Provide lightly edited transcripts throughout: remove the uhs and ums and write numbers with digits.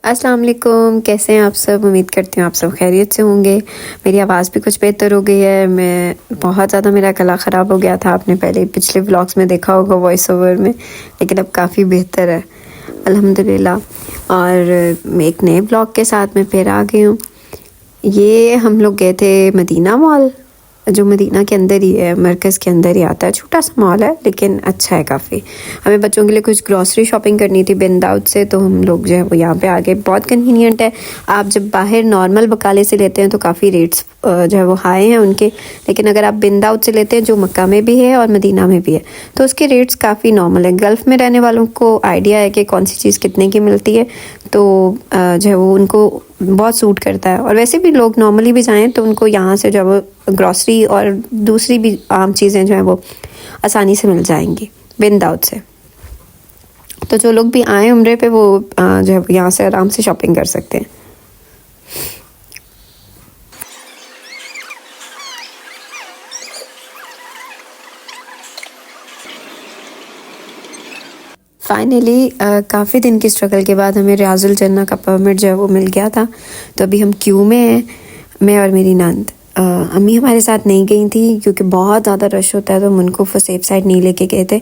अस्सलाम वालेकुम, कैसे हैं आप सब। उम्मीद करती हूँ आप सब खैरियत से होंगे। मेरी आवाज़ भी कुछ बेहतर हो गई है। मैं बहुत ज़्यादा मेरा गला ख़राब हो गया था, आपने पहले पिछले व्लॉग्स में देखा होगा वॉइस ओवर में, लेकिन अब काफ़ी बेहतर है अल्हम्दुलिल्लाह। और मैं एक नए ब्लॉग के साथ में फिर आ गई हूँ। ये हम लोग गए थे मदीना मॉल, जो मदीना के अंदर ही है, मरकज़ के अंदर ही आता है। छोटा सा मॉल है लेकिन अच्छा है काफ़ी। हमें बच्चों के लिए कुछ ग्रॉसरी शॉपिंग करनी थी बिन दाउद से, तो हम लोग जो है वो यहाँ पे आ गए। बहुत कन्वीनियंट है। आप जब बाहर नॉर्मल बकाले से लेते हैं तो काफ़ी रेट्स जो है वो हाई हैं उनके, लेकिन अगर आप बिन दाउद से लेते हैं जो मक्का में भी है और मदीना में भी है तो उसके रेट्स काफ़ी नॉर्मल है। गल्फ़ में रहने वालों को आइडिया है कि कौन सी चीज़ कितने की मिलती है, तो जो है वो उनको बहुत सूट करता है। और वैसे भी लोग नॉर्मली भी जाएं तो उनको यहाँ से जो है वो ग्रॉसरी और दूसरी भी आम चीज़ें जो हैं वो आसानी से मिल जाएंगी बिन दाउद से। तो जो लोग भी आए उम्रे पे वो जो है यहाँ से आराम से शॉपिंग कर सकते हैं। फाइनली काफ़ी दिन की स्ट्रगल के बाद हमें रियाजुल जन्ना का परमिट जो है वो मिल गया था। तो अभी हम क्यू में हैं, मैं और मेरी नंद। अम्मी हमारे साथ नहीं गई थी क्योंकि बहुत ज़्यादा रश होता है, तो हम उनको फॉर सेफ साइड नहीं लेके गए थे।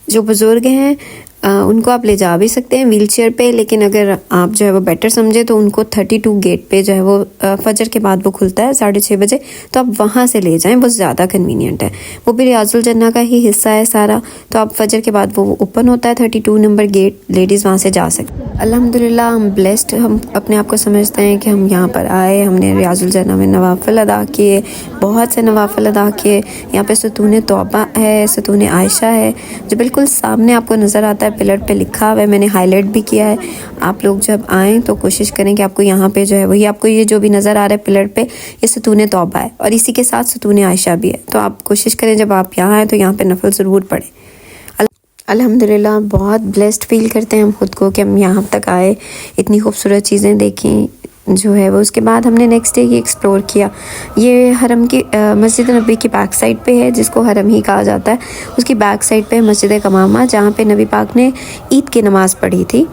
जो बुज़ुर्ग हैं उनको आप ले जा भी सकते हैं व्हील चेयर पे, लेकिन अगर आप जो है वो बेटर समझे तो उनको 32 गेट पे जो है वो फजर के बाद वो खुलता है 6:30 बजे, तो आप वहाँ से ले जाएं, वो ज़्यादा कन्वीनियंट है। वो भी रियाजुल जन्ना का ही हिस्सा है सारा, तो आप फजर के बाद वो ओपन होता है 32 नंबर गेट, लेडीज़ वहाँ से जा सकते हैं। अल्हम्दुलिल्लाह हम ब्लेस्ड, हम अपने आप को समझते हैं कि हम यहाँ पर आए, हमने रियाजुल जन्ना में नवाफिल अदा किए, बहुत से नवाफिल अदा किए। यहाँ पे सतून तौबा है, सतून आयशा है, जो बिल्कुल सामने आपको नज़र आता है, पिलर पे लिखा हुआ है, मैंने हाईलाइट भी किया है। आप लोग जब आएँ तो कोशिश करें कि आपको यहाँ पे जो है वही, आपको ये जो भी नज़र आ रहा है पिलर पे, ये सतून तौबा है और इसी के साथ सतून आयशा भी है। तो आप कोशिश करें जब आप यहाँ आएँ तो यहाँ पे नफल ज़रूर पढ़ें। अल्हम्दुलिल्लाह बहुत ब्लेस्ड फील करते हैं हम ख़ुद को कि हम यहाँ तक आए, इतनी खूबसूरत चीज़ें देखी जो है वो। उसके बाद हमने नेक्स्ट डे ये एक्सप्लोर किया। ये हरम की मस्जिद नबी की बैक साइड पे है, जिसको हरम ही कहा जाता है। उसकी बैक साइड पे मस्जिद कमामा, जहाँ पे नबी पाक ने ईद की नमाज़ पढ़ी थी,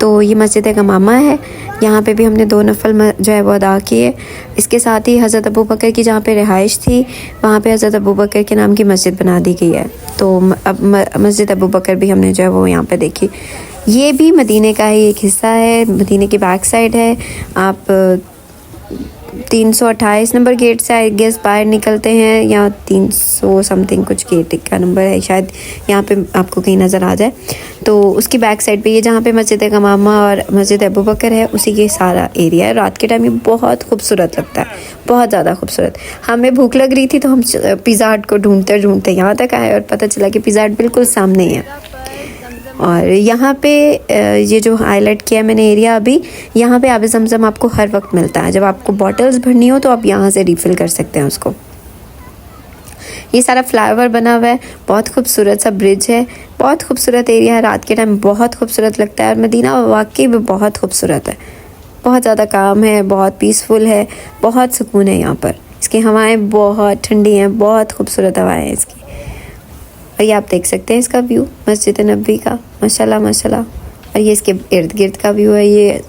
तो ये मस्जिद कमामा है। यहाँ पे भी हमने 2 नफल जो है वो अदा किए। इसके साथ ही हज़रत अबू बकर की जहाँ पे रिहाइश थी, वहाँ पे हज़रत अबू बकर के नाम की मस्जिद बना दी गई है, तो अब मस्जिद अबू बकर भी हमने जो है वो यहाँ पे देखी। ये भी मदीने का ही एक हिस्सा है, मदीने की बैक साइड है। आप 328 नंबर गेट से आई गेस बाहर निकलते हैं, या 300 समथिंग कुछ गेट का नंबर है शायद, यहाँ पे आपको कहीं नज़र आ जाए। तो उसकी बैक साइड पे ये जहाँ पे मस्जिद कमामा और मस्जिद अबू बकर है, उसी के सारा एरिया है। रात के टाइम ये बहुत खूबसूरत लगता है, बहुत ज़्यादा खूबसूरत। हमें भूख लग रही थी तो हम पिज़्ज़ा हट को ढूंढते ढूंढते यहाँ तक आए और पता चला कि पिज़्ज़ा हट बिल्कुल सामने ही है। और यहाँ पे ये जो हाईलाइट किया मैंने एरिया अभी, यहाँ पे आबे ज़मज़म आपको हर वक्त मिलता है। जब आपको बॉटल्स भरनी हो तो आप यहाँ से रिफ़िल कर सकते हैं उसको। ये सारा फ्लाईओवर बना हुआ है, बहुत खूबसूरत सा ब्रिज है, बहुत खूबसूरत एरिया है। रात के टाइम बहुत खूबसूरत लगता है और मदीना वाकई में बहुत खूबसूरत है, बहुत ज़्यादा काम है, बहुत पीसफुल है, बहुत सुकून है यहाँ पर। इसकी हवाएँ बहुत ठंडी हैं, बहुत खूबसूरत हवाएँ हैं इसकी। और ये आप देख सकते हैं इसका व्यू मस्जिद नबी का, माशाल्लाह माशाल्लाह। और ये इसके इर्द गिर्द का व्यू है। ये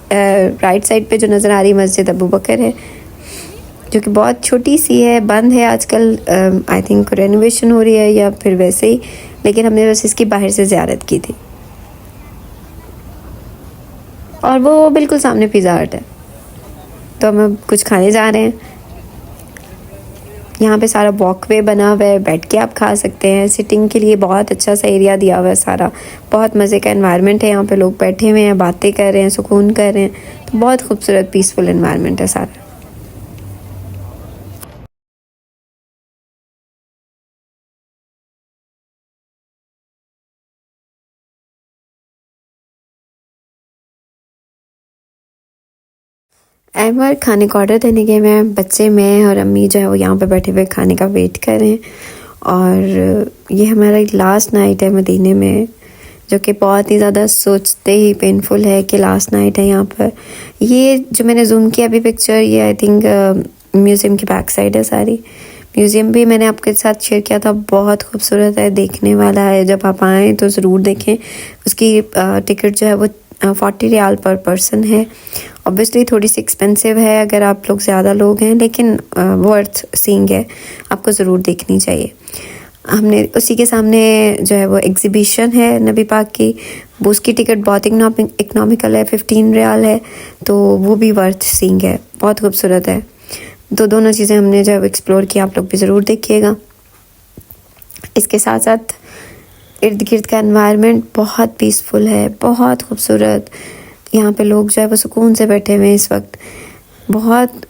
राइट साइड पे जो नज़र आ रही मस्जिद अबू बकर है, जो कि बहुत छोटी सी है, बंद है आजकल। आई थिंक रेनोवेशन हो रही है या फिर वैसे ही, लेकिन हमने बस इसकी बाहर से ज़ियारत की थी। और वो बिल्कुल सामने पिज़्ज़ा हट है, तो हम अब कुछ खाने जा रहे हैं। यहाँ पे सारा वॉकवे बना हुआ है, बैठ के आप खा सकते हैं। सिटिंग के लिए बहुत अच्छा सा एरिया दिया हुआ है सारा, बहुत मज़े का एनवायरनमेंट है। यहाँ पे लोग बैठे हुए हैं, बातें कर रहे हैं, सुकून कर रहे हैं, तो बहुत खूबसूरत पीसफुल एनवायरनमेंट है सारा। अहमर खाने का ऑर्डर देने गए हुए हैं, बच्चे मैं और अम्मी जो है वो यहाँ पे बैठे हुए खाने का वेट कर रहे हैं। और ये हमारा लास्ट नाइट है मदीने में, जो कि बहुत ही ज़्यादा सोचते ही पेनफुल है कि लास्ट नाइट है यहाँ पर। ये जो मैंने जूम किया अभी पिक्चर, ये आई थिंक म्यूज़ियम की बैक साइड है सारी। म्यूज़ियम भी मैंने आपके साथ शेयर किया था, बहुत खूबसूरत है, देखने वाला है। जब आप आएँ तो ज़रूर देखें। उसकी टिकट जो है वो 40 रियाल पर पर्सन है। ऑब्वियसली थोड़ी सी एक्सपेंसिव है अगर आप लोग ज़्यादा लोग हैं, लेकिन वर्थ सीइंग है, आपको ज़रूर देखनी चाहिए। हमने उसी के सामने जो है वो एग्ज़िबिशन है नबी पाक की, वो उसकी टिकट बहुत इकनॉमिकल है, 15 रियाल है, तो वो भी वर्थ सीइंग है, बहुत खूबसूरत है। तो दोनों चीज़ें हमने जो है एक्सप्लोर किया, आप लोग भी ज़रूर देखिएगा। इसके साथ साथ इर्द गिर्द का एनवायरनमेंट बहुत पीसफुल है, बहुत खूबसूरत। यहाँ पे लोग जो है वो सुकून से बैठे हुए हैं इस वक्त, बहुत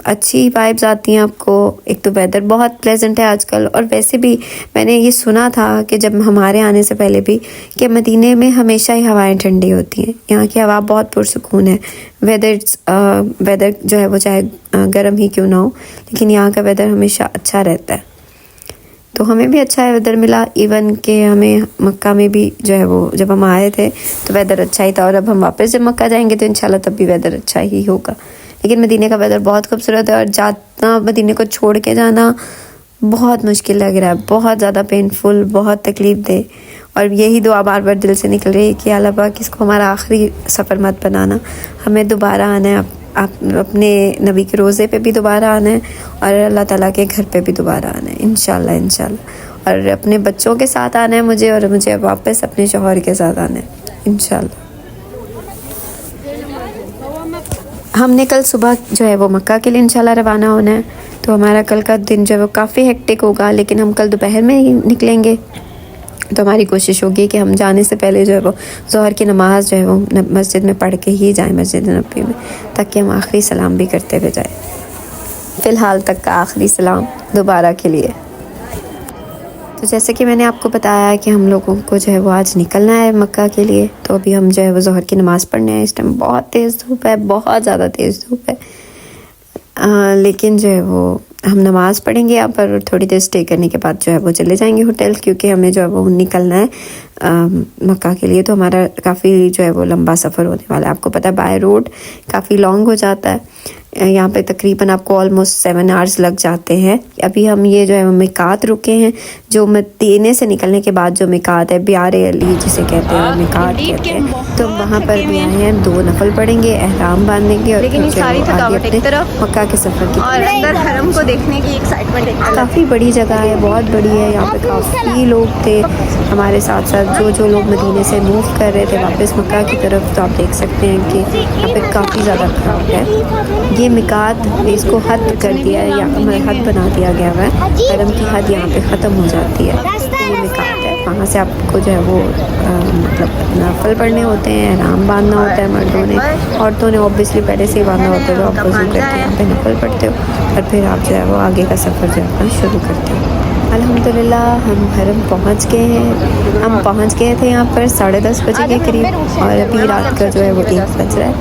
अच्छी वाइब्स आती हैं आपको। एक तो वेदर बहुत प्लेजेंट है आजकल, और वैसे भी मैंने ये सुना था कि जब हमारे आने से पहले भी कि मदीने में हमेशा ही हवाएं ठंडी होती हैं, यहाँ की हवा बहुत पुरसुकून है। वेदर जो है वो चाहे गर्म ही क्यों ना हो, लेकिन यहाँ का वेदर हमेशा अच्छा रहता है। तो हमें भी अच्छा वेदर मिला, इवन कि हमें मक्का में भी जो है वो जब हम आए थे तो वेदर अच्छा ही था, और अब हम वापस जब मक्का जाएंगे तो इंशाल्लाह तब भी वेदर अच्छा ही होगा। लेकिन मदीने का वेदर बहुत खूबसूरत है, और जाना मदीने को छोड़ के जाना बहुत मुश्किल लग रहा है, बहुत ज़्यादा पेनफुल, बहुत तकलीफ दे। और यही दुआ बार बार दिल से निकल रही है कि अल्लाह पाक इसको हमारा आखिरी सफ़र मत बनाना, हमें दोबारा आना है, आप अपने नबी के रोज़े पे भी दोबारा आना है, और अल्लाह ताला के घर पे भी दोबारा आना है इंशाल्लाह। और अपने बच्चों के साथ आना है मुझे, और मुझे वापस अपने शौहर के साथ आना है इंशाल्लाह। हमने कल सुबह जो है वो मक्का के लिए इंशाल्लाह रवाना होना है, तो हमारा कल का दिन जो है वो काफ़ी हेक्टिक होगा, लेकिन हम कल दोपहर में ही निकलेंगे। तो हमारी कोशिश होगी कि हम जाने से पहले जो है वो ज़ोहर की नमाज़ जो है वो मस्जिद में पढ़ के ही जाएं, मस्जिद नबी में, ताकि हम आखिरी सलाम भी करते हुए जाएं। फ़िलहाल तक का आखिरी सलाम दोबारा के लिए। तो जैसे कि मैंने आपको बताया कि हम लोगों को जो है वो आज निकलना है मक्का के लिए, तो अभी हम जो है वो ज़ोहर की नमाज़ पढ़ने हैं। इस टाइम बहुत तेज़ धूप है, बहुत ज़्यादा तेज़ धूप है, लेकिन जो है वो हम नमाज़ पढ़ेंगे यहाँ पर, और थोड़ी देर स्टे करने के बाद जो है वो चले जाएंगे होटल, क्योंकि हमें जो है वो निकलना है मक्का के लिए। तो हमारा काफ़ी जो है वो लंबा सफ़र होने वाला है। आपको पता है बाय रोड काफ़ी लॉन्ग हो जाता है, यहाँ पे तकरीबन आपको ऑलमोस्ट 7 आवर्स लग जाते हैं। अभी हम ये जो है मिकात रुके हैं, जो मदीने से निकलने के बाद जो मिकात है, ब्यारे अली जिसे कहते हैं, मिकात कहते हैं, तो वहाँ पर भी आए हैं। 2 नफल पढ़ेंगे, एहराम बांधेंगे, और लेकिन सारी थकावट एक तरफ, मक्का के सफ़र की और अंदर हरम को देखने की एक्साइटमेंट एक काफ़ी बड़ी जगह है, बहुत बड़ी है। यहाँ पे काफ़ी लोग थे हमारे साथ साथ, जो लोग मदीने से मूव कर रहे थे वापस मक्का की तरफ। तो आप देख सकते हैं कि यहाँ पे काफ़ी ज़्यादा क्राउड है। ये मिकात, इसको हद कर दिया है, या हद बना दिया गया है, हरम की हद यहाँ पे ख़त्म हो जाती है। तो ये मिकात है, वहाँ से आपको जो है वो मतलब नफल पढ़ने होते हैं, एहराम बांधना होता है मर्दों ने, औरतों ने ऑब्वियसली पहले से ही बांधना होता है, तो आप वज़ू करके यहाँ पे नफल पढ़ते हो, और फिर आप जो है वो आगे का सफ़र जो है अपना शुरू करते हो। अल्हम्दुलिल्लाह हम हरम पहुँच गए हैं। हम पहुँच गए थे यहाँ पर 10:30 बजे के करीब, और अभी रात का जो है वो 1 बज रहा है,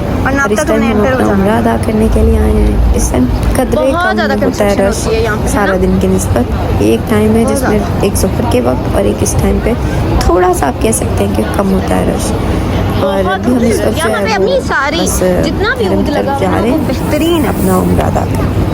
और इस टाइम हम अपना उम्रा अदा करने के लिए आए हैं। इस टाइम कदरे कम होता है रश सारा दिन की निस्बत। एक टाइम है जिसमें एक ज़ोहर के वक्त, और एक इस टाइम पे थोड़ा सा आप कह सकते हैं कि कम होता है रश। और अभी हम इस वक्त जो है वो बस हरम की तरफ जा रहे हैं, बेहतरीन अपना उम्रा अदा करें।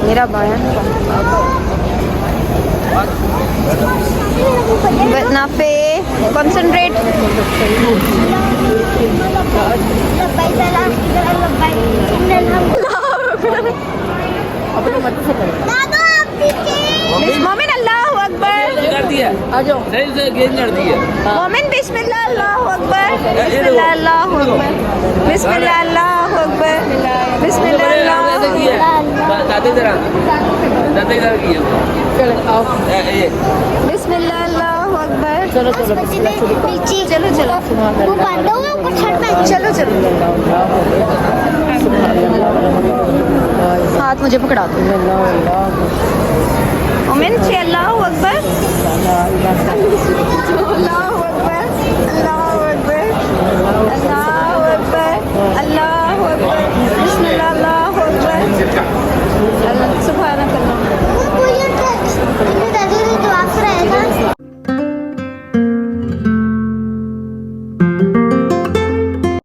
मेरा बयान नाफे कंसंट्रेट। मोमिन अल्लाहु अकबर। मोमिन बिस्मिल्लाह अल्लाहु अकबर। बिस्मिल्लाह अल्लाहु अकबर। बिस्मिल्लाह अल्लाहु अकबर। बिस्मिल्लाह अल्लाहु अकबर। बिस्मिल्लाह अल्लाहु अकबर। चलो चलो चलो चलो चलो चलो। हाथ मुझे पकड़ा दो।